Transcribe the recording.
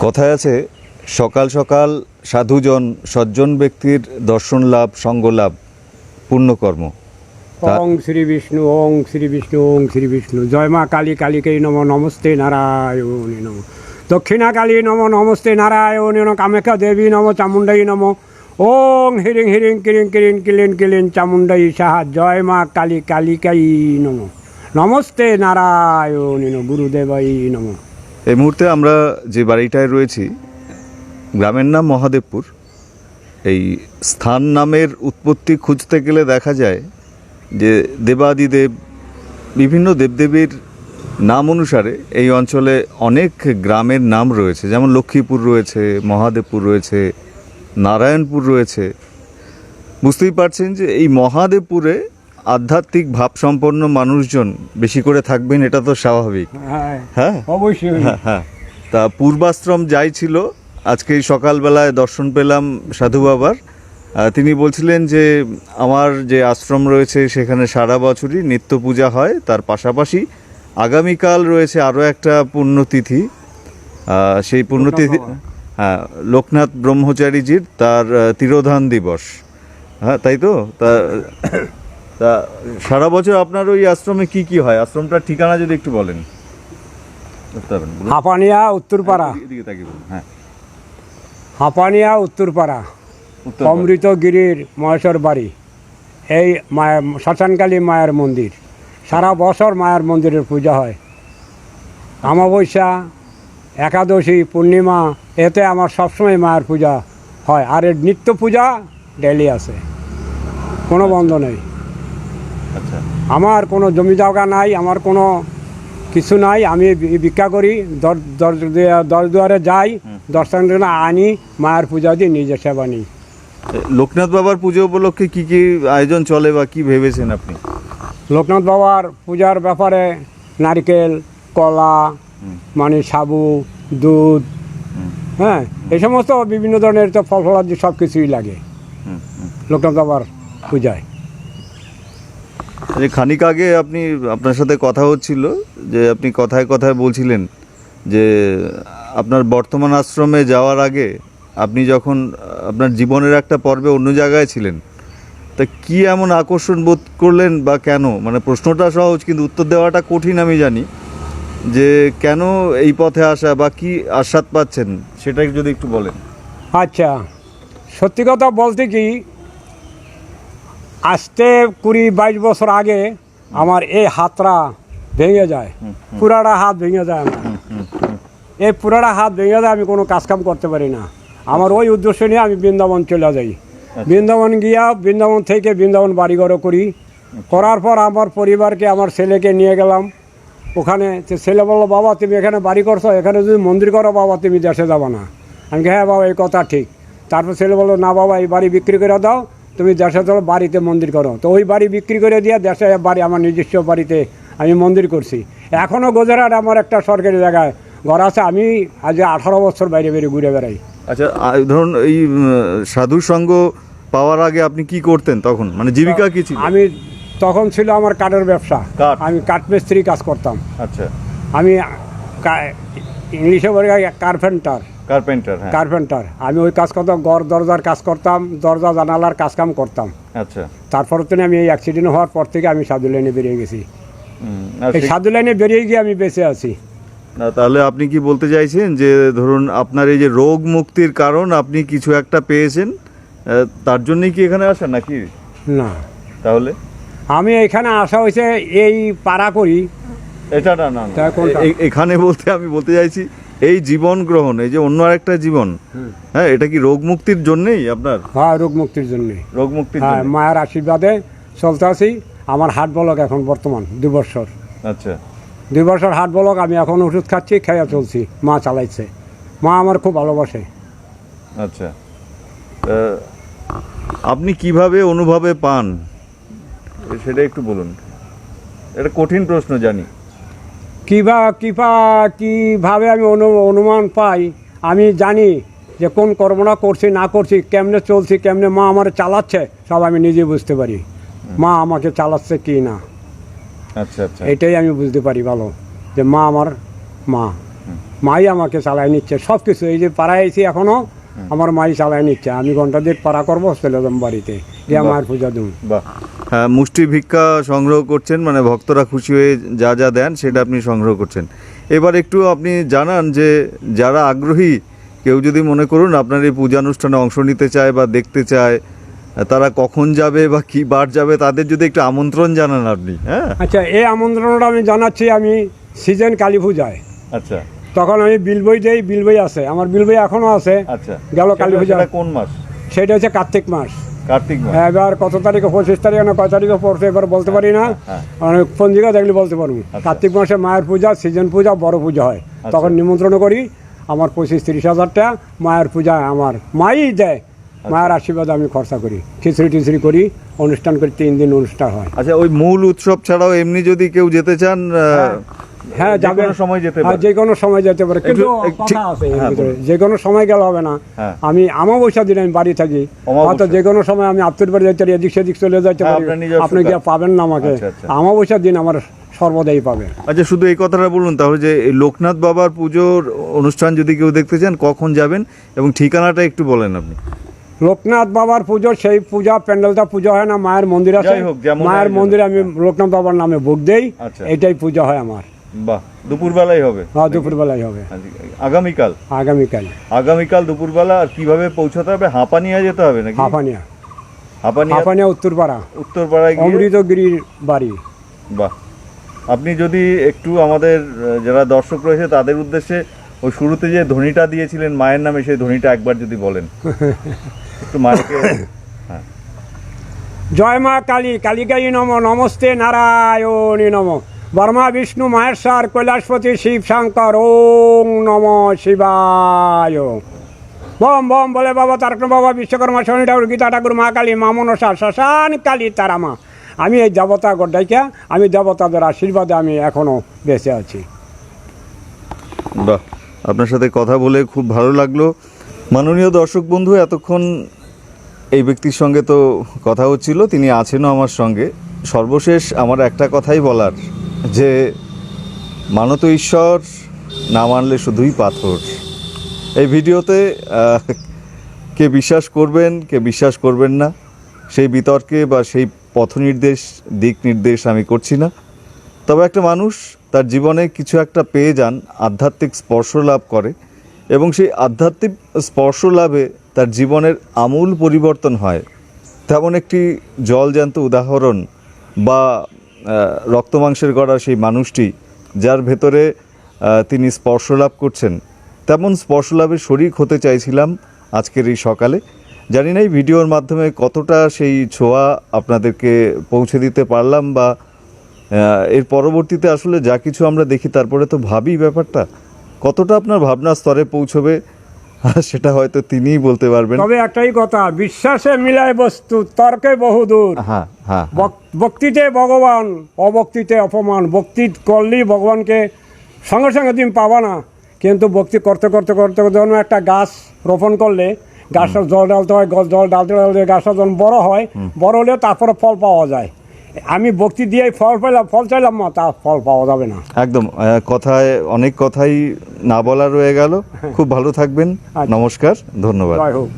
কথায় আছে সকাল সকাল সাধুজন সজ্জন ব্যক্তির দর্শন লাভ সঙ্গ লাভ পুণ্যকর্ম। ওং শ্রী বিষ্ণু ওং শ্রী বিষ্ণু ওং শ্রী বিষ্ণু। জয় মা কালী কালীকেই নম নমস্তে নারায়ণী নম। দক্ষিণা কালী নম নমস্তে নারায়ণী নম। কামাখ্যা দেবী নম চামুণ্ডাই নম। ওং হিরিং হিরিং কিরিং কিরিং কিলিন কিলিন চামুণ্ডাই সাহা। জয় মা কালী কালীকাই নম নমস্তে নারায়ণী নম। গুরুদেবাই নম। এই মুহূর্তে আমরা যে বাড়িটায় রয়েছি গ্রামের নাম মহাদেবপুর। এই স্থান নামের উৎপত্তি খুঁজতে গেলে দেখা যায় যে দেবাদিদেব বিভিন্ন দেবদেবীর নাম অনুসারে এই অঞ্চলে অনেক গ্রামের নাম রয়েছে, যেমন লক্ষ্মীপুর রয়েছে, মহাদেবপুর রয়েছে, নারায়ণপুর রয়েছে। বুঝতেই পারছেন যে এই মহাদেবপুরে আধ্যাত্মিক ভাবসম্পন্ন মানুষজন বেশি করে থাকবেন, এটা তো স্বাভাবিক। হ্যাঁ অবশ্যই। হ্যাঁ, তা পূর্বাশ্রম যাই ছিল আজকে এই সকালবেলায় দর্শন পেলাম সাধু বাবার। তিনি বলছিলেন যে আমার যে আশ্রম রয়েছে সেখানে সারা বছরই নিত্য পূজা হয়, তার পাশাপাশি আগামীকাল রয়েছে আরও একটা পুণ্যতিথি। সেই পুণ্যতিথি হ্যাঁ লোকনাথ ব্রহ্মচারীজির তার তিরোধান দিবস। হ্যাঁ তাই তো। তা সারা বছর আপনার ওই আশ্রমে কি কি হয়? আশ্রমটার ঠিকানা যদি একটু বলেন। হাঁপানিয়া উত্তরপাড়া। হ্যাঁ হাঁপানিয়া উত্তরপাড়া অমৃতগিরির মহেশ্বর বাড়ি। এই মায়ের শ্মশানকালী মায়ের মন্দির। সারা বছর মায়ের মন্দিরের পূজা হয়। অমাবস্যা, একাদশী, পূর্ণিমা, এতে আমার সবসময় মায়ের পূজা হয়। আর এর নিত্য পূজা ডেলি আছে, কোনো বন্ধ নেই। আচ্ছা, আমার কোনো জমি জায়গা নাই, আমার কোনো কিছু নাই। আমি ভিক্ষা করি, দর দুয়ারে যাই, দর্শন আনি, মায়ের পূজা দিয়ে নিজের সেবা নিই। লোকনাথ বাবার পুজো উপলক্ষে কি কি আয়োজন চলে বা কি ভেবেছেন আপনি? লোকনাথ বাবার পূজার ব্যাপারে নারকেল, কলা, মানে সাবু, দুধ, হ্যাঁ এই সমস্ত বিভিন্ন ধরনের তো ফল ফলাদি সব কিছুই লাগে লোকনাথ বাবার পূজায়। খানিক আগে আপনার সাথে কথা হচ্ছিল যে আপনি কথায় কথায় বলছিলেন যে আপনার বর্তমান আশ্রমে যাওয়ার আগে আপনি যখন আপনার জীবনের একটা পর্বে অন্য জায়গায় ছিলেন, তা কি এমন আকর্ষণ বোধ করলেন বা কেন? মানে প্রশ্নটা সহজ কিন্তু উত্তর দেওয়াটা কঠিন আমি জানি, যে কেন এই পথে আসা বা কি আস্বাদ পাচ্ছেন সেটা যদি একটু বলেন। আচ্ছা, সত্যি কথা বলতে কি, আসতে 20-22 বছর আগে আমার এই হাতটা ভেঙে যায়, পুরাটা হাত ভেঙে যায় আমার। এই পুরাটা হাত ভেঙে যায়, আমি কোনো কাজকাম করতে পারি না। আমার ওই উদ্দেশ্য নিয়ে আমি বৃন্দাবন চলে যাই। বৃন্দাবন গিয়া বৃন্দাবন থেকে বৃন্দাবন বাড়িঘরও করি। করার পর আমার পরিবারকে, আমার ছেলেকে নিয়ে গেলাম ওখানে। ছেলে বললো, বাবা তুমি এখানে বাড়ি করছো, এখানে যদি মন্দির করো বাবা তুমি দেশে যাবো না। আমি হ্যাঁ বাবা এই কথা ঠিক। তারপর ছেলে বললো, না বাবা এই বাড়ি বিক্রি করে দাও, তুমি দেশে চলো, বাড়িতে মন্দির করো। তো ওই বাড়ি বিক্রি করে দিয়ে দেশে বাড়ি, আমার নিজস্ব বাড়িতে আমি মন্দির করছি। এখনও গুজরাট আমার একটা সরকারি জায়গায় ঘর আছে। আমি আজ 18 বছর বাইরে বেরিয়ে ঘুরে বেড়াই। আচ্ছা, ধরুন এই সাধু সঙ্গ পাওয়ার আগে আপনি কি করতেন তখন? মানে জীবিকা কি ছিল? আমি তখন ছিল আমার কাঠের ব্যবসা। আমি কাঠমিস্ত্রি কাজ করতাম। আচ্ছা, আমি ইংলিশে বলে কার্পেন্টার। হ্যাঁ কার্পেন্টার আমি ওই কাজ করতাম, ঘর দরজার কাজ করতাম, দরজা জানালার কাজকাম করতাম। আচ্ছা, তারপরে তো আমি এই অ্যাক্সিডেন্ট হওয়ার পর থেকে আমি সাধু লাইনে বেরিয়ে গেছি। এই সাধু লাইনে বেরিয়ে গিয়ে আমি বেঁচে আছি। না তাহলে আপনি কি বলতে চাইছেন যে ধরুন আপনার এই যে রোগ মুক্তির কারণ আপনি কিছু একটা পেয়েছেন, তার জন্যই কি এখানে আসেন নাকি? না, তাহলে আমি এখানে আসা হয়েছে এই পাড়া করি এটা না, এখানে বলতে আমি বলতে চাইছি এই জীবন গ্রহণ, এই যে অন্য আরেকটা জীবন, হ্যাঁ এটা কি রোগ মুক্তির জন্যই আপনার? হ্যাঁ রোগ মুক্তির জন্যে। রোগ মুক্তির হ্যাঁ, মায়ের আশীর্বাদে চলতে আছি। আমার হার্ট ব্লক এখন বর্তমান 2 বছর। আচ্ছা, 2 বছর হার্ট ব্লক। আমি এখন ওষুধ খাচ্ছি, খেয়ে চলছি। মা চালাইছে। মা আমার খুব ভালোবাসে। আচ্ছা, আপনি কিভাবে অনুভবে পান সেটা একটু বলুন। এটা কঠিন প্রশ্ন জানি। কিভাবে আমি অনুমান পাই, আমি জানি যে কোন কর্মটা করছি না করছি, কেমনে চলছি, কেমনে মা আমার চালাচ্ছে, সব আমি নিজে বুঝতে পারি। মা আমাকে চালাচ্ছে কি না, আচ্ছা আচ্ছা, এটাই আমি বুঝতে পারি ভালো, যে মা আমার মা। মাই আমাকে চালায় নিচ্ছে সব কিছু। এই যে পাড়ায় এসে এখনও আমার মাই চালায় নিচ্ছে। আমি ঘন্টা দিয়ে পাড়া করবো, চলে যাম বাড়িতে, গিয়ে মায়ের পূজা দেবো। বাহ, হ্যাঁ, মুষ্টি ভিক্ষা সংগ্রহ করছেন, মানে ভক্তরা খুশি হয়ে যা যা দেন সেটা আপনি সংগ্রহ করছেন। এবার একটু আপনি জানান যে যারা আগ্রহী, কেউ যদি মনে করুন আপনার এই পূজানুষ্ঠানে অংশ নিতে চায় বা দেখতে চায়, তারা কখন যাবে বা কী বার যাবে, তাদের যদি একটু আমন্ত্রণ জানান আপনি। হ্যাঁ, আচ্ছা, এই আমন্ত্রণটা আমি জানাচ্ছি। আমি সিজন কালী পূজায়, আচ্ছা তখন আমি বিল বই দেই। বিল বই আছে আমার, বিল বই এখনও আছে। আচ্ছা, গেল কালী পূজা। সেটা কোন মাস? সেটা হচ্ছে কার্তিক মাস। কার্তিক মাস। এবার কত তারিখে, 25 তারিখে না কয় তারিখে পড়ছে এবার বলতে পারি না, অনেক পঞ্জিকা দেখলে বলতে পারবো। কার্তিক মাসে মায়ের পূজা, সিজন পূজা, বড় পূজা হয়। তখন নিমন্ত্রণ করি। আমার 25-30 হাজার টাকা মায়ের পূজা আমার মাই দেয়। মায়ের আশীর্বাদে আমি খরচা করি, খিচুড়ি টিচুড়ি করি, অনুষ্ঠান করি। 3 দিন অনুষ্ঠান হয়। আচ্ছা, ওই মূল উৎসব ছাড়াও এমনি যদি কেউ যেতে চান, হ্যাঁ, যে কোনো সময় যেতে পারে। যে কোনো সময় যেতে পারে, কিন্তু কথা আছে এর ভিতরে, যে কোনো সময় গেলে হবে না। আমি আমাবস্যা দিন আমি বাড়ি থাকি, হয়তো যে কোনো সময় আমি আত্মীয় বাড়ি যেতে পারি, এদিক সেদিক চলে যেতে পারি। আপনি গিয়ে পাবেন না আমাকে। আমাবস্যা দিন আমার সর্বদাই পাবে। আচ্ছা, শুধু এই কথাটা বলুন তাহলে, যে এই লোকনাথ বাবার পুজোর অনুষ্ঠান যদি কেউ দেখতে চান কখন যাবেন এবং ঠিকানাটা একটু বলেন আপনি। লোকনাথ বাবার পুজো, সেই পূজা প্যান্ডেলটা পূজা হয় না, মায়ের মন্দির আছে। মায়ের মন্দিরে আমি লোকনাথ বাবার নামে ভোগ দেই। এটাই পূজা হয় আমার। বাহ, দুপুরবেলায় হবে? হ্যাঁ, দুপুরবেলায় হবে। আগামীকাল? আগামীকাল দুপুরবেলা। আর কিভাবে পৌঁছাতে হবে? হাঁপানিয়া যেতে হবে নাকি? হাঁপানিয়া উত্তরপাড়ায় গিয়ে অমৃতগিরির বাড়ি। বাহ, আপনি যদি একটু আমাদের যারা দর্শক রয়েছে তাদের উদ্দেশ্যে ওই শুরুতে যে ধ্বনিটা দিয়েছিলেন মায়ের নামে, সেই ধ্বনিটা একবার যদি বলেন একটু মাকে। হ্যাঁ। জয় মা কালী, কালিকাই নম, নমস্তে নারায়ণী নম, বর্মা বিষ্ণু মহেশ্বর কৈলাসপতি শিব শঙ্কর, ওং নম শিবায়। বম বম বলে বাবা তারক বাবা, বিশ্বকর্মা, শনি ঠাকুর, গীতা ঠাকুর, মা কালী, মা মনসা, শ্মশান কালী, তারা মা। আমি এই দেবতা গড্ডাইকা, আমি দেবতাদের আশীর্বাদে আমি এখনও বেঁচে আছি। বাহ, আপনার সাথে কথা বলে খুব ভালো লাগলো। মাননীয় দর্শক বন্ধু, এতক্ষণ এই ব্যক্তির সঙ্গে তো কথা হচ্ছিল, তিনি আছেনও আমার সঙ্গে। সর্বশেষ আমার একটা কথাই বলার, যে মানত ঈশ্বর, না মানলে শুধুই পাথর। এই ভিডিওতে কে বিশ্বাস করবেন কে বিশ্বাস করবেন না সেই বিতর্কে বা সেই পথ নির্দেশ, দিক নির্দেশ আমি করছি না। তবে একটা মানুষ তার জীবনে কিছু একটা পেয়ে যান, আধ্যাত্মিক স্পর্শ লাভ করে, এবং সেই আধ্যাত্মিক স্পর্শ লাভে তার জীবনের আমূল পরিবর্তন হয়, তেমন একটি জলজ্যান্ত উদাহরণ বা রক্তমাংসের গড়া সেই মানুষটি, যার ভেতরে তিনি স্পর্শ লাভ করছেন, তেমন স্পর্শ লাভের শরিক হতে চাইছিলাম আজকের এই সকালে। জানি না এই ভিডিওর মাধ্যমে কতটা সেই ছোঁয়া আপনাদেরকে পৌঁছে দিতে পারলাম, বা এর পরবর্তীতে আসলে যা কিছু আমরা দেখি তারপরে তো ভাবি ব্যাপারটা কতটা আপনার ভাবনা স্তরে পৌঁছবে, সেটা হয়তো তিনিই বলতে পারবেন। তবে একটাই কথা, বিশ্বাসে মিলায় বস্তু, তর্কে বহুদূর। হ্যাঁ হ্যাঁ, ভক্তিতে ভগবান, অভক্তিতে অপমান। ভক্তি করলেই ভগবানকে সঙ্গে সঙ্গে তুমি পাবা না, কিন্তু ভক্তি করতে করতে করতে যখন একটা গাছ রোপণ করলে গাছটা জল ডালতে হয়, জল ডালতে ডালতে গাছটা যখন বড় হয়, বড় হলে তারপরে ফল পাওয়া যায়। আমি ভক্তি দিয়ে ফল পেলাম, ফল চাইলাম না, তা ফল পাওয়া যাবে না। একদম, কথায় অনেক কথাই না বলা রয়ে গেল। খুব ভালো থাকবেন। নমস্কার, ধন্যবাদ। জয় হোক।